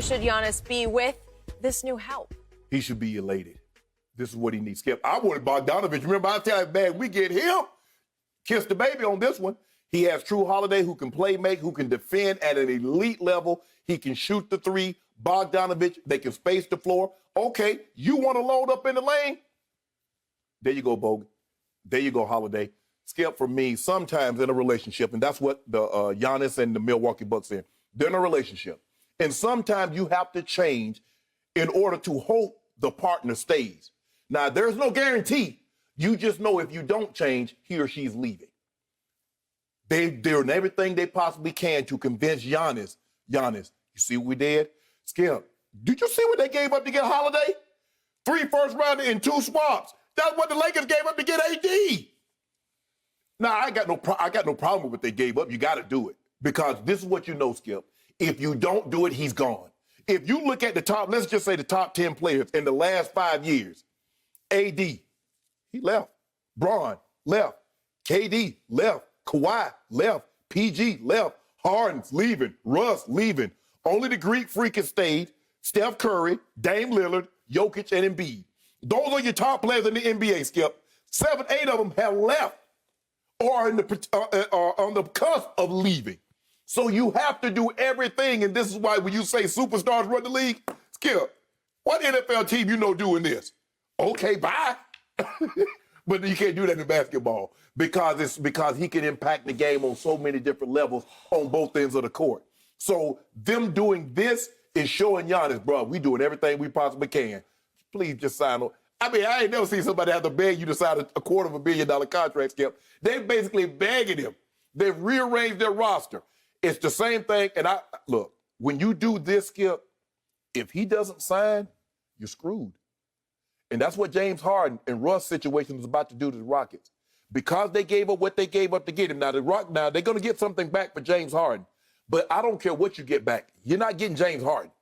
should Giannis be with this new help? He should be elated. This is what he needs. Skip, I wanted Bogdanovic. Remember, I tell you, man, we get him. Kiss the baby on this one. He has Jrue Holiday who can play make, who can defend at an elite level. He can shoot the three. Bogdanovic, they can space the floor. Okay, you want to load up in the lane? There you go, Bog. There you go, Holiday. Skip, for me, sometimes in a relationship, and that's what the Giannis and the Milwaukee Bucks are in. They're in a relationship. And sometimes you have to change in order to hope the partner stays. Now, there's no guarantee. You just know if you don't change, he or she's leaving. They're doing everything they possibly can to convince Giannis, you see what we did? Skip, did you see what they gave up to get Holiday? 3 first rounders and 2 swaps. That's what the Lakers gave up to get AD. Now, I got no problem with what they gave up. You got to do it. Because this is what you know, Skip. If you don't do it, he's gone. If you look at the top, let's just say the top 10 players in the last 5 years, AD, he left. Bron left. KD left. Kawhi left. PG left. Harden's leaving. Russ leaving. Only the Greek freak has stayed. Steph Curry, Dame Lillard, Jokic, and Embiid. Those are your top players in the NBA, Skip. 7, 8 of them have left or are on the cusp of leaving. So you have to do everything, and this is why when you say superstars run the league, Skip, what NFL team you know doing this? Okay, bye. But you can't do that in basketball because he can impact the game on so many different levels on both ends of the court. So them doing this is showing Giannis, bro, we doing everything we possibly can. Please just sign on. I mean, I ain't never seen somebody have to beg you to sign a $250 million contract, Skip. They're basically begging him. They've rearranged their roster. It's the same thing. And look, when you do this, Skip, if he doesn't sign, you're screwed. And that's what James Harden and Russ' situation is about to do to the Rockets. Because they gave up what they gave up to get him. Now, they're going to get something back for James Harden. But I don't care what you get back. You're not getting James Harden.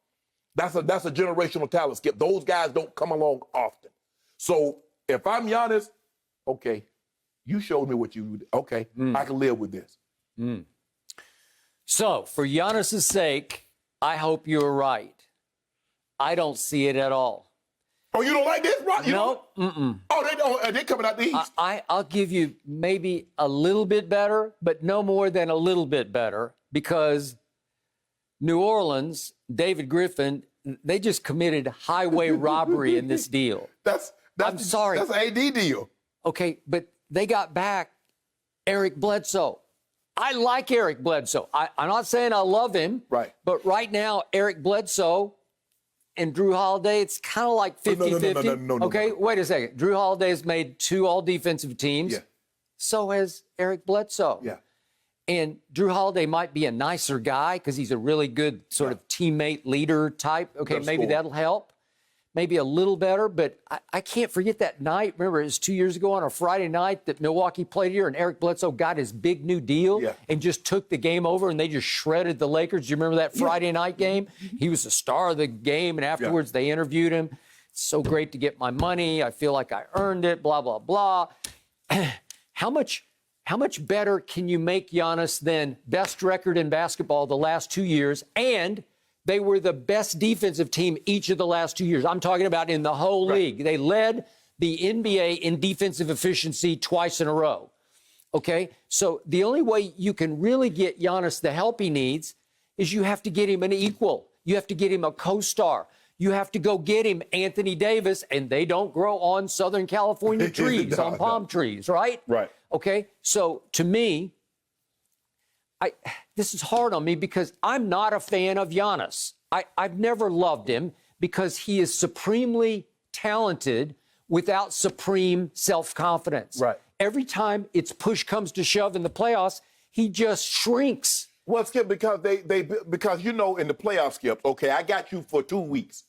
That's a generational talent, Skip. Those guys don't come along often. So if I'm Giannis, okay, you showed me what you would. Okay, I can live with this. So for Giannis' sake, I hope you're right. I don't see it at all. Oh, you don't like this, right? No. Oh, they're coming out the East. I'll give you maybe a little bit better, but no more than a little bit better, because New Orleans, David Griffin, they just committed highway robbery in this deal. I'm sorry. That's an AD deal. Okay, but they got back Eric Bledsoe. I like Eric Bledsoe. I'm not saying I love him. Right. But right now, Eric Bledsoe and Jrue Holiday, it's kind of like 50-50. No. Okay, wait a second. Jrue Holiday has made 2 all-defensive teams. Yeah. So has Eric Bledsoe. Yeah. And Jrue Holiday might be a nicer guy because he's a really good sort of teammate leader type. Okay, maybe that'll help. Maybe a little better, but I can't forget that night. Remember, it was 2 years ago on a Friday night that Milwaukee played here, and Eric Bledsoe got his big new deal and just took the game over, and they just shredded the Lakers. Do you remember that Friday night game? He was the star of the game, and afterwards they interviewed him. It's so great to get my money. I feel like I earned it, blah, blah, blah. How much better can you make Giannis than best record in basketball the last 2 years, and they were the best defensive team each of the last 2 years. I'm talking about in the whole league. They led the NBA in defensive efficiency twice in a row. Okay? So the only way you can really get Giannis the help he needs is you have to get him an equal. You have to get him a co-star. You have to go get him Anthony Davis, and they don't grow on Southern California trees, on palm trees, right? Right. Okay? So to me, this is hard on me because I'm not a fan of Giannis. I've never loved him because he is supremely talented without supreme self-confidence. Right. Every time push comes to shove in the playoffs, he just shrinks. Well, Skip, because because in the playoffs, Skip, okay, I got you for 2 weeks.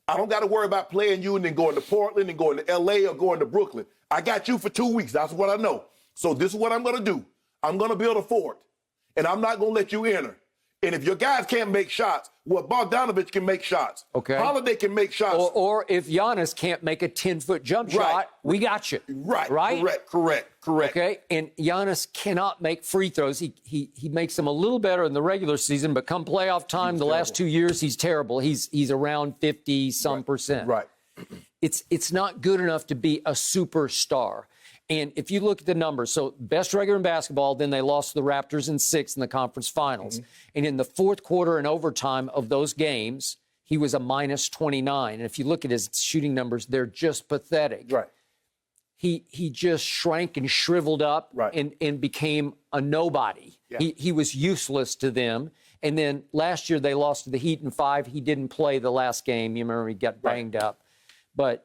I don't got to worry about playing you and then going to Portland and going to L.A. or going to Brooklyn. I got you for 2 weeks. That's what I know. So this is what I'm going to do. I'm going to build a fort. And I'm not going to let you enter. And if your guys can't make shots, well, Bogdanovic can make shots. Okay. Holiday can make shots. Or if Giannis can't make a 10-foot jump shot, we got you. Right. Correct. Okay. And Giannis cannot make free throws. He makes them a little better in the regular season, but come playoff time, the last 2 years, he's terrible. He's around 50-some%. Right. It's not good enough to be a superstar. And if you look at the numbers, so best regular in basketball, then they lost to the Raptors in 6 in the conference finals. And in the fourth quarter and overtime of those games, he was a minus 29. And if you look at his shooting numbers, they're just pathetic. Right. He just shrank and shriveled up and became a nobody. Yeah. He was useless to them. And then last year they lost to the Heat in 5. He didn't play the last game. You remember he got banged up. But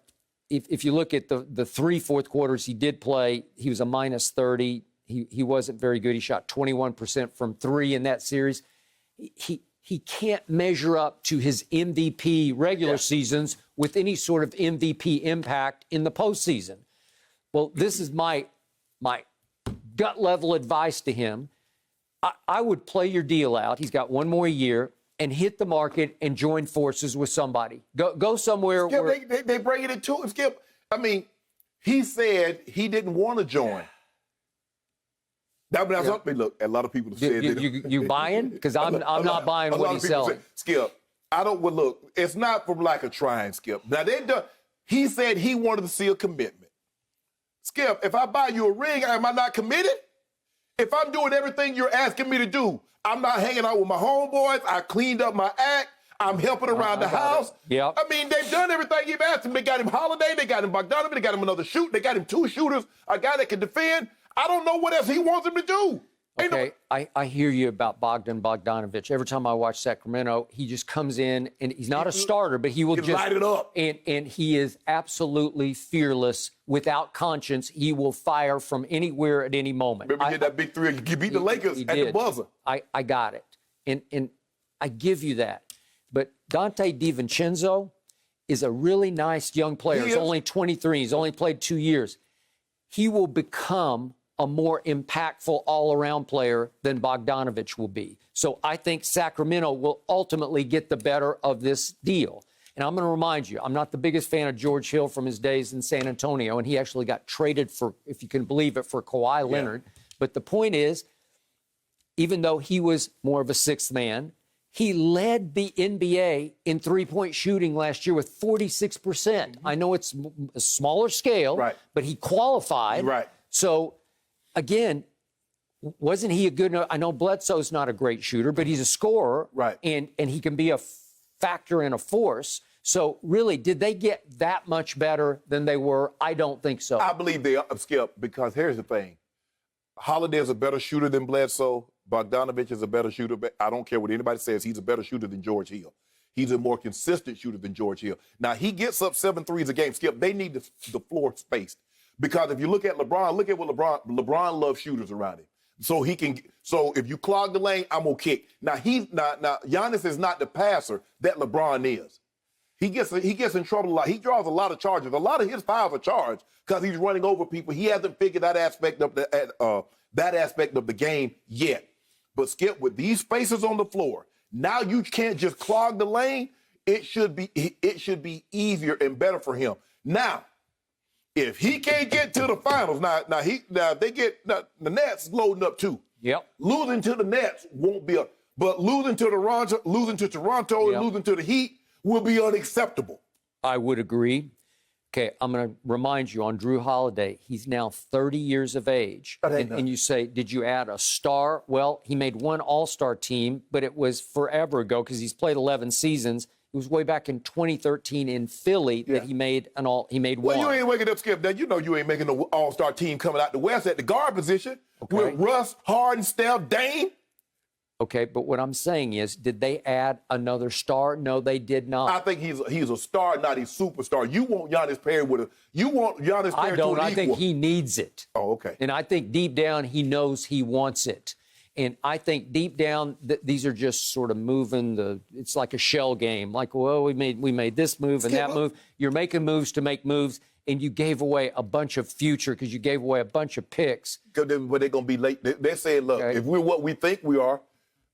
if you look at the 3 fourth quarters he did play, he was a minus 30. He wasn't very good. He shot 21% from 3 in that series. He can't measure up to his MVP regular seasons with any sort of MVP impact in the postseason. Well, this is my gut level advice to him. I would play your deal out. He's got 1 more year. And hit the market and join forces with somebody. Go somewhere. Skip, where they bring it to him. Skip, I mean, he said he didn't want to join. That's something. Look, a lot of people have said that. You buying? Because I'm not buying what he's selling. Skip, I don't. Well, look, it's not from like a trying, Skip. Now he said he wanted to see a commitment. Skip, if I buy you a ring, am I not committed? If I'm doing everything you're asking me to do, I'm not hanging out with my homeboys. I cleaned up my act. I'm helping around the house. Yep. I mean, they've done everything you've asked them. They got him Holiday. They got him Bogdanovic. They got him another shoot. They got him 2 shooters, a guy that can defend. I don't know what else he wants him to do. Okay, I hear you about Bogdan Bogdanovic. Every time I watch Sacramento, he just comes in, and he's not a starter, but he will just light it up. And he is absolutely fearless, without conscience. He will fire from anywhere at any moment. Remember he hit that big 3 and he beat the Lakers at the buzzer. I got it. And I give you that. But Dante DiVincenzo is a really nice young player. He's only 23. He's only played 2 years. He will become a more impactful all-around player than Bogdanovic will be. So I think Sacramento will ultimately get the better of this deal. And I'm going to remind you, I'm not the biggest fan of George Hill from his days in San Antonio, and he actually got traded for, if you can believe it, for Kawhi Leonard. But the point is, even though he was more of a sixth man, he led the NBA in three-point shooting last year with 46%. I know it's a smaller scale, but he qualified. So, again, wasn't he a good enough? I know Bledsoe's not a great shooter, but he's a scorer, and he can be a factor and a force. So, really, did they get that much better than they were? I don't think so. I believe they are, Skip, because here's the thing. Holiday is a better shooter than Bledsoe. Bogdanovic is a better shooter. I don't care what anybody says. He's a better shooter than George Hill. He's a more consistent shooter than George Hill. Now, he gets up 7 threes a game. Skip, they need the floor spaced. Because if you look at LeBron, look at what LeBron loves shooters around him. So he can. So if you clog the lane, I'm gonna kick. Now Giannis is not the passer that LeBron is. He gets in trouble a lot. He draws a lot of charges. A lot of his fouls are charged because he's running over people. He hasn't figured that aspect of the game yet. But Skip, with these spaces on the floor, now you can't just clog the lane. It should be easier and better for him. Now, if he can't get to the finals, the Nets loading up too. Losing to the Nets won't be but losing to Toronto, and losing to the Heat will be unacceptable. I would agree. Okay, I'm going to remind you on Jrue Holiday, he's now 30 years of age. And you say, did you add a star? Well, he made one all-star team, but it was forever ago because he's played 11 seasons. It was way back in 2013 in Philly that he made one. Well, you ain't waking up, Skip. Now, you know you ain't making no all-star team coming out the West at the guard position with Russ, Harden, Steph, Dame. Okay, but what I'm saying is, did they add another star? No, they did not. I think he's a star, not a superstar. You want Giannis paired with I don't. I think he needs it. Oh, okay. And I think deep down he knows he wants it. And I think deep down these are just sort of moving it's like a shell game. Like, well, we made this move and that move. You're making moves to make moves, and you gave away a bunch of future because you gave away a bunch of picks. Because they're going to be late. They're saying, look, if we're what we think we are,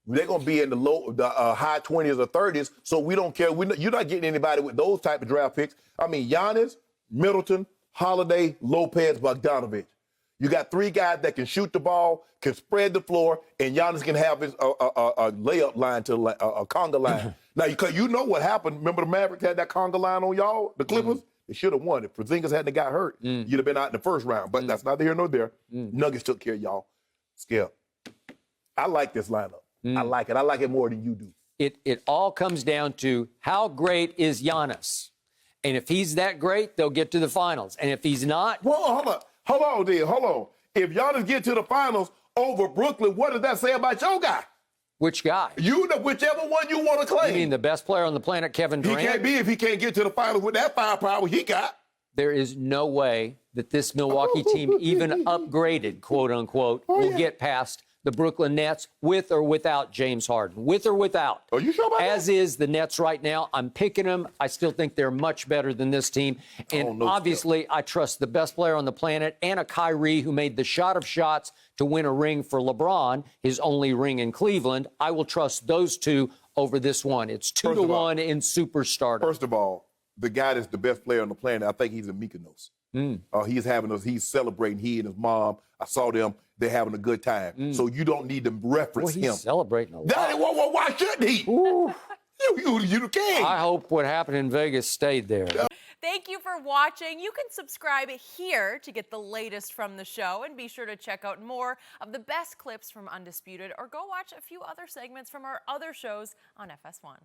They're going to be in the high 20s or 30s, so we don't care. You're not getting anybody with those type of draft picks. I mean, Giannis, Middleton, Holiday, Lopez, Bogdanovic. You got three guys that can shoot the ball, can spread the floor, and Giannis can have his a layup line to a conga line. Now, because you know what happened. Remember the Mavericks had that conga line on y'all, the Clippers? They should have won. If Porzingis hadn't got hurt, you'd have been out in the first round. But that's neither here nor there. Nuggets took care of y'all. Skip. I like this lineup. I like it. I like it more than you do. It all comes down to how great is Giannis. And if he's that great, they'll get to the finals. And if he's not... Well, hold on. If Giannis get to the finals over Brooklyn, what does that say about your guy? Which guy? Whichever one you want to claim. You mean the best player on the planet, Kevin Durant? He can't be if he can't get to the finals with that firepower he got. There is no way that this Milwaukee team, even upgraded, quote unquote, will get past the Brooklyn Nets with or without James Harden. With or without. Are you sure about that? As is the Nets right now. I'm picking them. I still think they're much better than this team. And obviously, I trust the best player on the planet and a Kyrie who made the shot of shots to win a ring for LeBron, his only ring in Cleveland. I will trust those two over this one. It's 2-1 in superstar. First of all, the guy that's the best player on the planet, I think he's in Mykonos. He's celebrating, he and his mom. I saw them. They're having a good time. So you don't need to reference him. He's celebrating a lot. Why shouldn't he? You the king. I hope what happened in Vegas stayed there. Thank you for watching. You can subscribe here to get the latest from the show, and be sure to check out more of the best clips from Undisputed, or go watch a few other segments from our other shows on FS1.